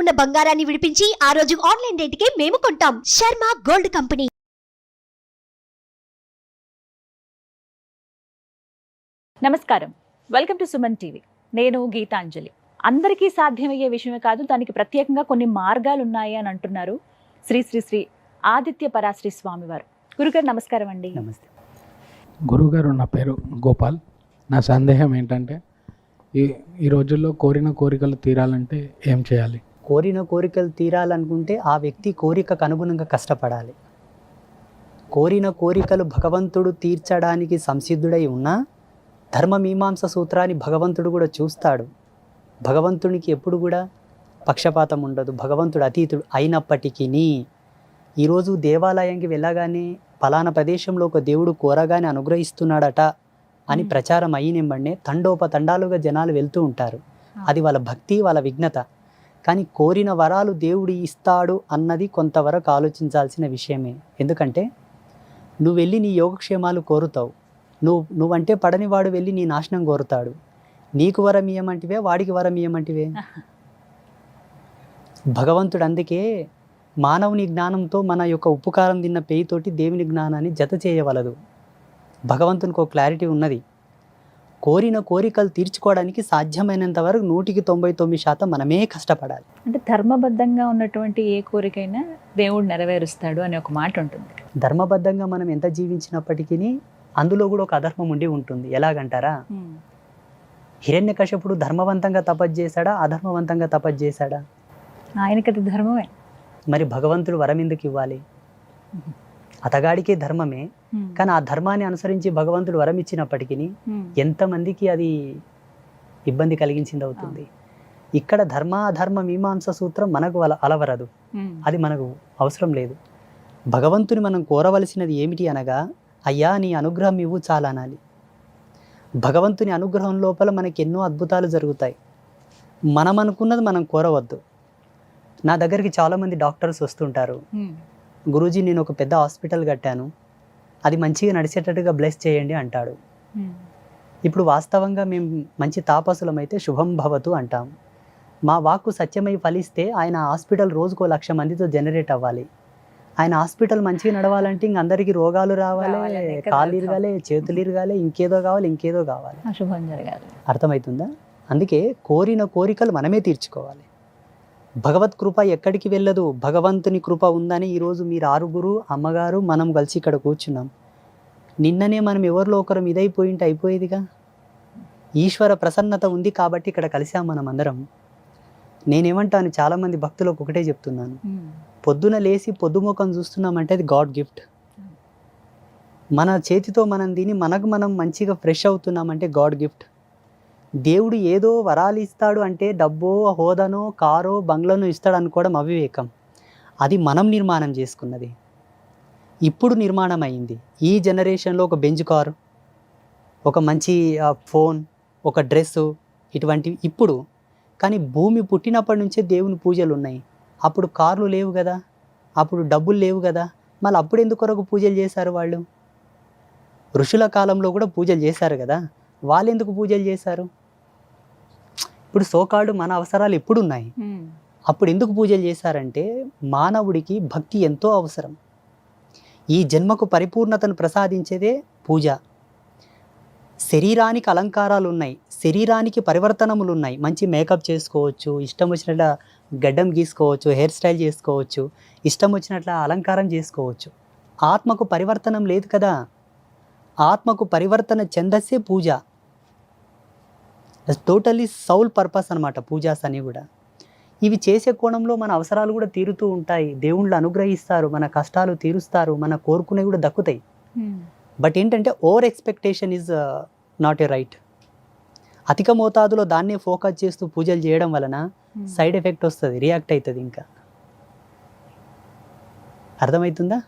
ఉన్న బంగారాన్ని విడిపించి ఆ రోజు ఆన్లైన్ రేటుకే మేము కొంటాం. Sharma gold company. నమస్కారం, వెల్కమ్ టు సుమన్ టీవీ. నేను గీతాంజలి. అందరికీ సాధ్యమయ్యే విషయమే కాదు, దానికి ప్రత్యేకంగా కొన్ని మార్గాలు ఉన్నాయి అని అంటున్నారు శ్రీ శ్రీ శ్రీ ఆదిత్య పరాశ్రీ స్వామి వారు. గురుగారు నమస్కారం అండి. నమస్తే గురుగారు, నా పేరు గోపాల్. నా సందేహం ఏంటంటే ఈ రోజుల్లో కోరిన కోరికలు తీరాలంటే ఏం చేయాలి? కోరిన కోరికలు తీరాలనుకుంటే ఆ వ్యక్తి కోరికకు అనుగుణంగా కష్టపడాలి. కోరిన కోరికలు భగవంతుడు తీర్చడానికి సంసిద్ధుడై ఉన్నా ధర్మమీమాంస సూత్రాన్ని భగవంతుడు కూడా చూస్తాడు. భగవంతునికి ఎప్పుడు కూడా పక్షపాతం ఉండదు. భగవంతుడు అతీతుడు అయినప్పటికీ ఈరోజు దేవాలయానికి వెళ్ళగానే ఫలానా ప్రదేశంలో ఒక దేవుడు కోరగానే అనుగ్రహిస్తున్నాడట అని ప్రచారం అయినెంబడినే తండోపతండాలుగా జనాలు వెళ్తూ ఉంటారు. అది వాళ్ళ భక్తి, వాళ్ళ విఘ్నత. కానీ కోరిన వరాలు దేవుడు ఇస్తాడు అన్నది కొంతవరకు ఆలోచించాల్సిన విషయమే. ఎందుకంటే నువ్వు వెళ్ళి నీ యోగక్షేమాలు కోరుతావు, నువ్వంటే పడని వాడు వెళ్ళి నీ నాశనం కోరుతాడు. నీకు వరం ఇయ్యమంటివే, వాడికి వరం ఇయ్యమంటివే. భగవంతుడు అందుకే మానవుని జ్ఞానంతో మన యొక్క ఉపకారం తిన్న పేయితోటి దేవుని జ్ఞానాన్ని జత చేయవలదు. భగవంతునికి ఒక క్లారిటీ ఉన్నది. కోరిన కోరికలు తీర్చుకోవడానికి సాధ్యమైనంత వరకు 199% మనమే కష్టపడాలి. అంటే ధర్మబద్ధంగా ఉన్నటువంటి ఏ కోరికైనా దేవుడు నెరవేరుస్తాడు అనే ఒక మాట ఉంటుంది. ధర్మబద్ధంగా మనం ఎంత జీవించినప్పటికీ అందులో కూడా ఒక అధర్మం ఉండి ఉంటుంది. ఎలాగంటారా, హిరణ్యకశపుడు ధర్మవంతంగా తపస్సు చేశాడా, అధర్మవంతంగా తపస్సు చేశాడా? ఆయనకది ధర్మమే. మరి భగవంతుడు వరం ఎందుకు ఇవ్వాలి? అతగాడికే ధర్మమే, కానీ ఆ ధర్మాన్ని అనుసరించి భగవంతుడు వరం ఇచ్చినప్పటికీ ఎంతమందికి అది ఇబ్బంది కలిగించింది అవుతుంది. ఇక్కడ ధర్మ మీమాంస సూత్రం మనకు అలవరదు, అది మనకు అవసరం లేదు. భగవంతుని మనం కోరవలసినది ఏమిటి అనగా, అయ్యా నీ అనుగ్రహం ఇవ్వు చాలా అనాలి. భగవంతుని అనుగ్రహం లోపల మనకి ఎన్నో అద్భుతాలు జరుగుతాయి. మనం అనుకున్నది మనం కోరవద్దు. నా దగ్గరికి చాలామంది డాక్టర్స్ వస్తుంటారు, గురూజీ నేను ఒక పెద్ద హాస్పిటల్ కట్టాను, అది మంచిగా నడిచేటట్టుగా బ్లెస్ చేయండి అంటాడు. ఇప్పుడు వాస్తవంగా మేము మంచి తాపసులమైతే శుభం భవతు అంటాం. మా వాక్కు సత్యమై ఫలిస్తే ఆయన హాస్పిటల్ రోజుకో 1,00,000 మందితో జనరేట్ అవ్వాలి. ఆయన హాస్పిటల్ మంచిగా నడవాలంటే ఇంక అందరికీ రోగాలు రావాలి, కాళ్ళు ఇరగాలి, చేతులు ఇరగాలి, ఇంకేదో కావాలి. అశుభం జరగాలి. అర్థమవుతుందా? అందుకే కోరిన కోరికలు మనమే తీర్చుకోవాలి. భగవత్ కృప ఎక్కడికి వెళ్ళదు, భగవంతుని కృప ఉందని ఈరోజు మీరు 6 అమ్మగారు మనం కలిసి ఇక్కడ కూర్చున్నాం. నిన్ననే మనం ఎవరిలో ఒకరం ఇదైపోయింటే అయిపోయేదిగా. ఈశ్వర ప్రసన్నత ఉంది కాబట్టి ఇక్కడ కలిసాం మనం అందరం. నేనేమంటాను, చాలామంది భక్తులకు ఒకటే చెప్తున్నాను, పొద్దున లేచి పొద్దుముఖం చూస్తున్నామంటే అది గాడ్ గిఫ్ట్. మన చేతితో మనం తిని మనకు మనం మంచిగా ఫ్రెష్ అవుతున్నామంటే గాడ్ గిఫ్ట్. దేవుడు ఏదో వరాలు ఇస్తాడు అంటే డబ్బో, హోదానో, కారో, బంగ్లానో ఇస్తాడు అనుకోవడం అవివేకం. అది మనం నిర్మాణం చేసుకున్నది. ఇప్పుడు నిర్మాణం అయింది. ఈ జనరేషన్లో ఒక బెంజ్ కారు, ఒక మంచి ఫోన్, ఒక డ్రెస్సు, ఇటువంటివి ఇప్పుడు. కానీ భూమి పుట్టినప్పటి నుంచే దేవుని పూజలు ఉన్నాయి. అప్పుడు కార్లు లేవు కదా, అప్పుడు డబ్బులు లేవు కదా, మళ్ళీ అప్పుడు ఎందుకొరకు పూజలు చేశారు వాళ్ళు? ఋషుల కాలంలో కూడా పూజలు చేశారు కదా, వాళ్ళు ఎందుకు పూజలు చేశారు? ఇప్పుడు సోకాళ్ళు మన అవసరాలు ఎప్పుడు ఉన్నాయి, అప్పుడు ఎందుకు పూజలు చేశారంటే మానవుడికి భక్తి ఎంతో అవసరం. ఈ జన్మకు పరిపూర్ణతను ప్రసాదించేదే పూజ. శరీరానికి అలంకారాలు ఉన్నాయి, శరీరానికి పరివర్తనములు ఉన్నాయి. మంచి మేకప్ చేసుకోవచ్చు, ఇష్టం వచ్చినట్ల గడ్డం గీసుకోవచ్చు, హెయిర్ స్టైల్ చేసుకోవచ్చు, ఇష్టం వచ్చినట్ల అలంకారం చేసుకోవచ్చు. ఆత్మకు పరివర్తనం లేదు కదా. ఆత్మకు పరివర్తన చెందసే పూజ. టోటల్లీ సౌల్ పర్పస్ అనమాట పూజాస్ అని కూడా. ఇవి చేసే కోణంలో మన అవసరాలు కూడా తీరుతూ ఉంటాయి. దేవుళ్ళు అనుగ్రహిస్తారు, మన కష్టాలు తీరుస్తారు, మన కోరుకునేవి కూడా దక్కుతాయి. బట్ ఏంటంటే over expectation is not a right. అధిక మోతాదులో దాన్నే ఫోకస్ చేస్తూ పూజలు చేయడం వలన సైడ్ ఎఫెక్ట్ వస్తుంది, రియాక్ట్ అవుతుంది. ఇంకా అర్థమవుతుందా?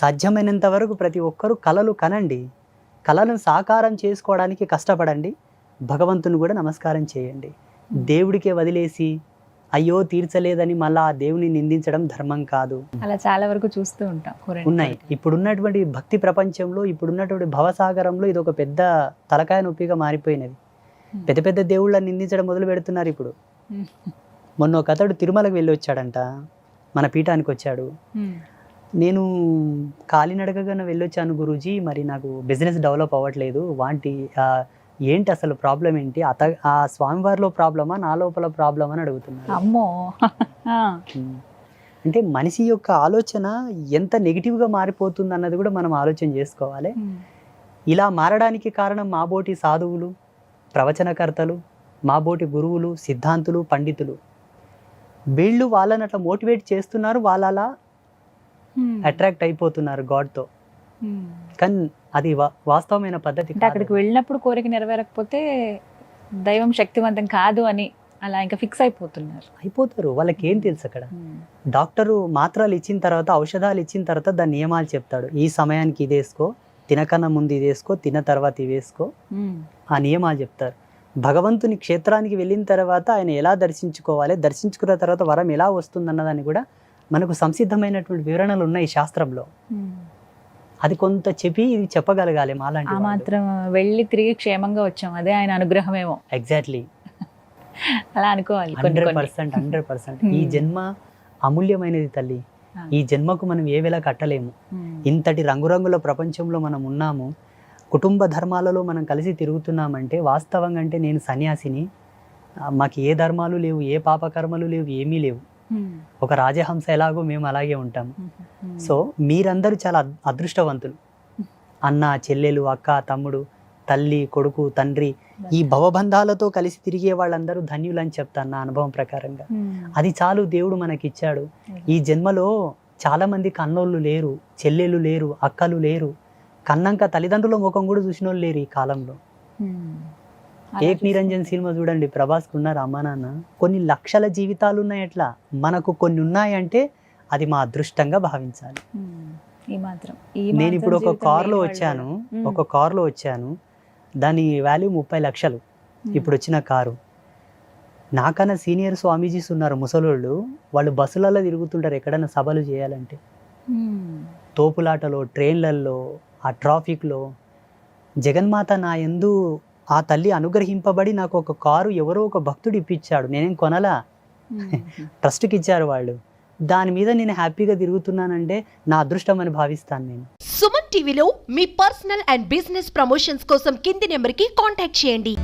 సాధ్యమైనంత వరకు ప్రతి ఒక్కరూ కళలు కనండి, కళలను సాకారం చేసుకోవడానికి కష్టపడండి, భగవంతుని కూడా నమస్కారం చేయండి. దేవుడికే వదిలేసి అయ్యో తీర్చలేదని మళ్ళీ ఆ దేవుని నిందించడం ధర్మం కాదు. అలా చాలా వరకు చూస్తూ ఉంటాం ఉన్నాయి. ఇప్పుడున్నటువంటి భక్తి ప్రపంచంలో, ఇప్పుడున్నటువంటి భవసాగరంలో ఇది ఒక పెద్ద తలకాయ నొప్పిగా మారిపోయినది. పెద్ద పెద్ద దేవుళ్ళని నిందించడం మొదలు పెడుతున్నారు ఇప్పుడు. మొన్న ఒక అతడు తిరుమలకు వెళ్ళి వచ్చాడంట, మన పీఠానికి వచ్చాడు. నేను కాలినడకగా వెళ్ళొచ్చాను గురూజీ, మరి నాకు బిజినెస్ డెవలప్ అవ్వట్లేదు, ఏంటి అసలు ప్రాబ్లం ఏంటి, ఆ స్వామివారిలో ప్రాబ్లమా నా లోపల ప్రాబ్లమా అని అడుగుతున్నాను. అమ్మో. అంటే మనిషి యొక్క ఆలోచన ఎంత నెగిటివ్గా మారిపోతుంది అన్నది కూడా మనం ఆలోచన చేసుకోవాలి. ఇలా మారడానికి కారణం మాబోటి సాధువులు, ప్రవచనకర్తలు, మాబోటి గురువులు, సిద్ధాంతులు, పండితులు. వీళ్ళు వాళ్ళని అట్లా మోటివేట్ చేస్తున్నారు, వాళ్ళు అలా అట్రాక్ట్ అయిపోతున్నారు గాడ్తో. కానీ అది వాస్తవమైన పద్ధతి అంటే అక్కడికి వెళ్ళినప్పుడు కోరిక నెరవేరకపోతే దైవం శక్తివంతం కాదు అని అలా ఇంకా ఫిక్స్ అయిపోతారు. వాళ్ళకి ఏం తెలుసు అక్కడ. డాక్టరు మాత్రలు ఇచ్చిన తర్వాత, ఔషధాలు ఇచ్చిన తర్వాత దాని నియమాలు చెప్తాడు. ఈ సమయానికి ఇది వేసుకో, తినకన్నా ముందు ఇది వేసుకో, తిన్న తర్వాత ఇవి వేసుకో, ఆ నియమాలు చెప్తారు. భగవంతుని క్షేత్రానికి వెళ్ళిన తర్వాత ఆయన ఎలా దర్శించుకోవాలి, దర్శించుకున్న తర్వాత వరం ఎలా వస్తుంది అన్నదాన్ని కూడా మనకు సంసిద్ధమైనటువంటి వివరణలు ఉన్నాయి శాస్త్రంలో. అది కొంత చెప్పి ఇది చెప్పగలగాలి మాలాంటి మాత్రం వెళ్ళి తిరిగి క్షేమంగా వచ్చాం, అదే ఆయన అనుగ్రహమేమో. ఎగ్జాక్ట్లీ, అలా అనుకోవాలి. 100%. ఈ జన్మ అమూల్యమైనది తల్లి. ఈ జన్మకు మనం ఏ వేళ కట్టలేము. ఇంతటి రంగురంగుల ప్రపంచంలో మనం ఉన్నాము, కుటుంబ ధర్మాలలో మనం కలిసి తిరుగుతున్నామంటే వాస్తవంగా అంటే నేను సన్యాసిని, మాకు ఏ ధర్మాలు లేవు, ఏ పాపకర్మలు లేవు, ఏమీ లేవు. ఒక రాజహంస ఎలాగో మేము అలాగే ఉంటాము. సో మీరందరూ చాలా అదృష్టవంతులు. అన్న, చెల్లెలు, అక్క, తమ్ముడు, తల్లి, కొడుకు, తండ్రి, ఈ భవబంధాలతో కలిసి తిరిగే వాళ్ళందరూ ధన్యులు అని చెప్తాను నా అనుభవం ప్రకారంగా. అది చాలు దేవుడు మనకిచ్చాడు. ఈ జన్మలో చాలా మందికి అన్నోళ్ళు లేరు, చెల్లెలు లేరు, అక్కలు లేరు, కన్నంక తల్లిదండ్రుల ముఖం కూడా చూసిన వాళ్ళు లేరు ఈ కాలంలో. ఏక్ నిరంజన్ సినిమా చూడండి, ప్రభాస్కి ఉన్నారు అమ్మా నాన్న. కొన్ని లక్షల జీవితాలు ఉన్నాయి. అట్లా మనకు కొన్ని ఉన్నాయంటే అది మా అదృష్టంగా భావించాలి. నేను ఇప్పుడు ఒక కార్లో వచ్చాను, దాని వాల్యూ 30 లక్షలు. ఇప్పుడు వచ్చిన కారు. నాకన్నా సీనియర్ స్వామీజీస్ ఉన్నారు, ముసలోళ్ళు. వాళ్ళు బస్సులలో తిరుగుతుంటారు ఎక్కడైనా సభలు చేయాలంటే. తోపులాటలో, ట్రైన్లలో, ఆ ట్రాఫిక్లో. జగన్మాత నా యందు ఆ తల్లి అనుగ్రహింపబడి నాకు ఒక కారు ఎవరో ఒక భక్తుడు ఇప్పించాడు. నేనేం కొనలా, ట్రస్ట్కి ఇచ్చారు వాళ్ళు. దాని మీద నేను హ్యాపీగా తిరుగుతున్నానంటే నా అదృష్టం అని భావిస్తాను నేను. సుమన్ టీవీలో మీ పర్సనల్ అండ్ బిజినెస్ ప్రమోషన్స్ కోసం కింది నెంబర్కి కాంటాక్ట్ చేయండి.